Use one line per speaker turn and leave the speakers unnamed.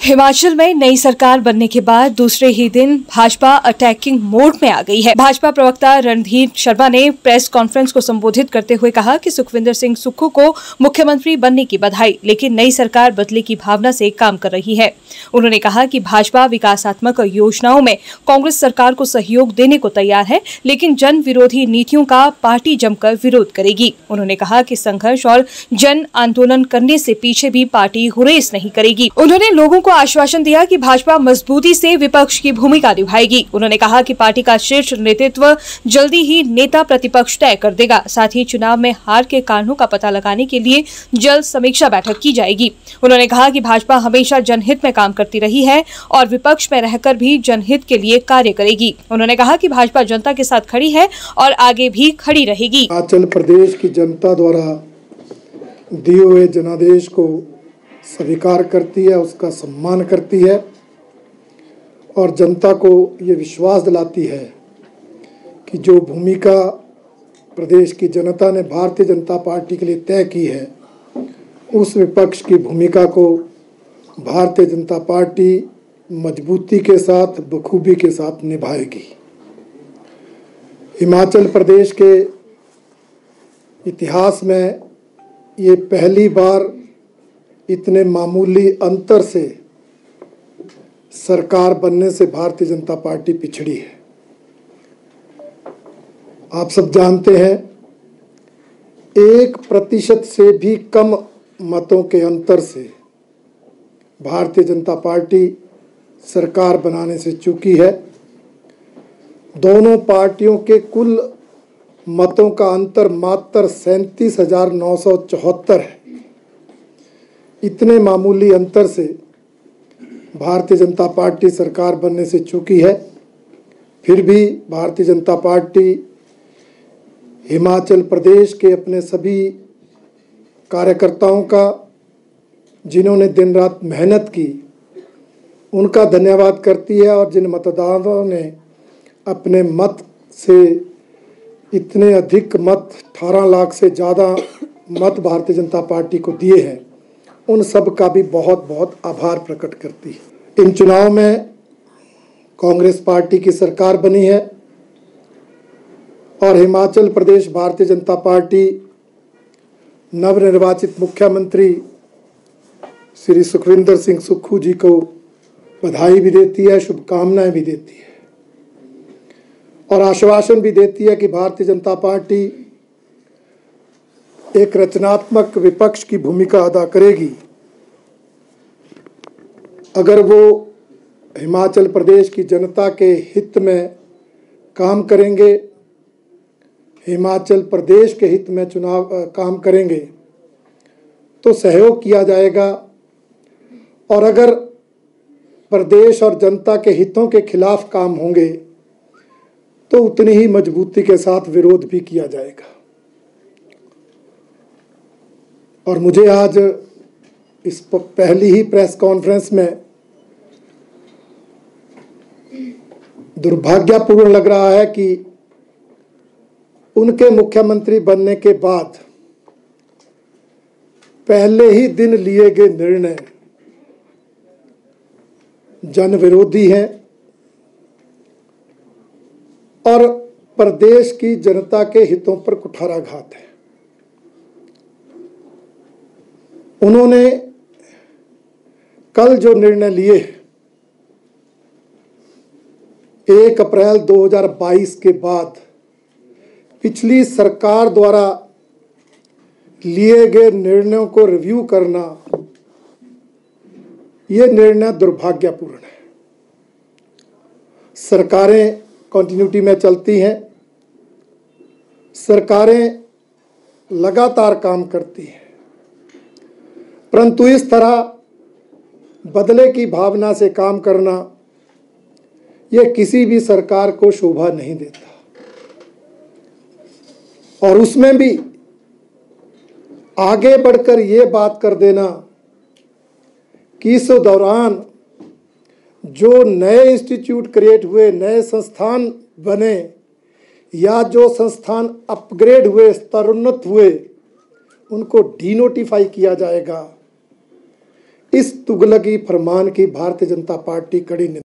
हिमाचल में नई सरकार बनने के बाद दूसरे ही दिन भाजपा अटैकिंग मोड में आ गई है। भाजपा प्रवक्ता रणधीर शर्मा ने प्रेस कॉन्फ्रेंस को संबोधित करते हुए कहा कि सुखविंदर सिंह सुक्खू को मुख्यमंत्री बनने की बधाई, लेकिन नई सरकार बदले की भावना से काम कर रही है। उन्होंने कहा कि भाजपा विकासात्मक योजनाओं में कांग्रेस सरकार को सहयोग देने को तैयार है, लेकिन जन विरोधी नीतियों का पार्टी जमकर विरोध करेगी। उन्होंने कहा कि संघर्ष और जन आंदोलन करने से पीछे भी पार्टी गुरेज नहीं करेगी। उन्होंने लोगों को आश्वासन दिया कि भाजपा मजबूती से विपक्ष की भूमिका निभाएगी। उन्होंने कहा कि पार्टी का शीर्ष नेतृत्व जल्दी ही नेता प्रतिपक्ष तय कर देगा। साथ ही चुनाव में हार के कारणों का पता लगाने के लिए जल्द समीक्षा बैठक की जाएगी। उन्होंने कहा कि भाजपा हमेशा जनहित में काम करती रही है और विपक्ष में रहकर भी जनहित के लिए कार्य करेगी। उन्होंने कहा कि भाजपा जनता के साथ खड़ी है और आगे भी खड़ी रहेगी।
हिमाचल प्रदेश की जनता द्वारा दिए हुए जनादेश को स्वीकार करती है, उसका सम्मान करती है और जनता को ये विश्वास दिलाती है कि जो भूमिका प्रदेश की जनता ने भारतीय जनता पार्टी के लिए तय की है, उस विपक्ष की भूमिका को भारतीय जनता पार्टी मजबूती के साथ, बखूबी के साथ निभाएगी। हिमाचल प्रदेश के इतिहास में ये पहली बार इतने मामूली अंतर से सरकार बनने से भारतीय जनता पार्टी पिछड़ी है। आप सब जानते हैं 1% से भी कम मतों के अंतर से भारतीय जनता पार्टी सरकार बनाने से चूकी है। दोनों पार्टियों के कुल मतों का अंतर मात्र 37,974 है। इतने मामूली अंतर से भारतीय जनता पार्टी सरकार बनने से चूकी है। फिर भी भारतीय जनता पार्टी हिमाचल प्रदेश के अपने सभी कार्यकर्ताओं का, जिन्होंने दिन रात मेहनत की, उनका धन्यवाद करती है और जिन मतदाताओं ने अपने मत से इतने अधिक मत 18 लाख से ज़्यादा मत भारतीय जनता पार्टी को दिए हैं, उन सब का भी बहुत बहुत आभार प्रकट करती है। इन चुनाव में कांग्रेस पार्टी की सरकार बनी है और हिमाचल प्रदेश भारतीय जनता पार्टी नवनिर्वाचित मुख्यमंत्री श्री सुखविंदर सिंह सुक्खू जी को बधाई भी देती है, शुभकामनाएं भी देती है और आश्वासन भी देती है कि भारतीय जनता पार्टी एक रचनात्मक विपक्ष की भूमिका अदा करेगी। अगर वो हिमाचल प्रदेश की जनता के हित में काम करेंगे, हिमाचल प्रदेश के हित में काम करेंगे तो सहयोग किया जाएगा और अगर प्रदेश और जनता के हितों के खिलाफ काम होंगे तो उतनी ही मजबूती के साथ विरोध भी किया जाएगा। और मुझे आज इस पहली ही प्रेस कॉन्फ्रेंस में दुर्भाग्यपूर्ण लग रहा है कि उनके मुख्यमंत्री बनने के बाद पहले ही दिन लिए गए निर्णय जन विरोधी हैं और प्रदेश की जनता के हितों पर कुठाराघात है। उन्होंने कल जो निर्णय लिए 1 अप्रैल 2022 के बाद पिछली सरकार द्वारा लिए गए निर्णयों को रिव्यू करना, ये निर्णय दुर्भाग्यपूर्ण है। सरकारें कंटिन्यूटी में चलती हैं, सरकारें लगातार काम करती हैं, परंतु इस तरह बदले की भावना से काम करना यह किसी भी सरकार को शोभा नहीं देता। और उसमें भी आगे बढ़कर ये बात कर देना कि इस दौरान जो नए इंस्टीट्यूट क्रिएट हुए, नए संस्थान बने या जो संस्थान अपग्रेड हुए, स्तरोन्नत हुए, उनको डीनोटिफाई किया जाएगा, इस तुगलकी फरमान की भारतीय जनता पार्टी कड़ी निंदा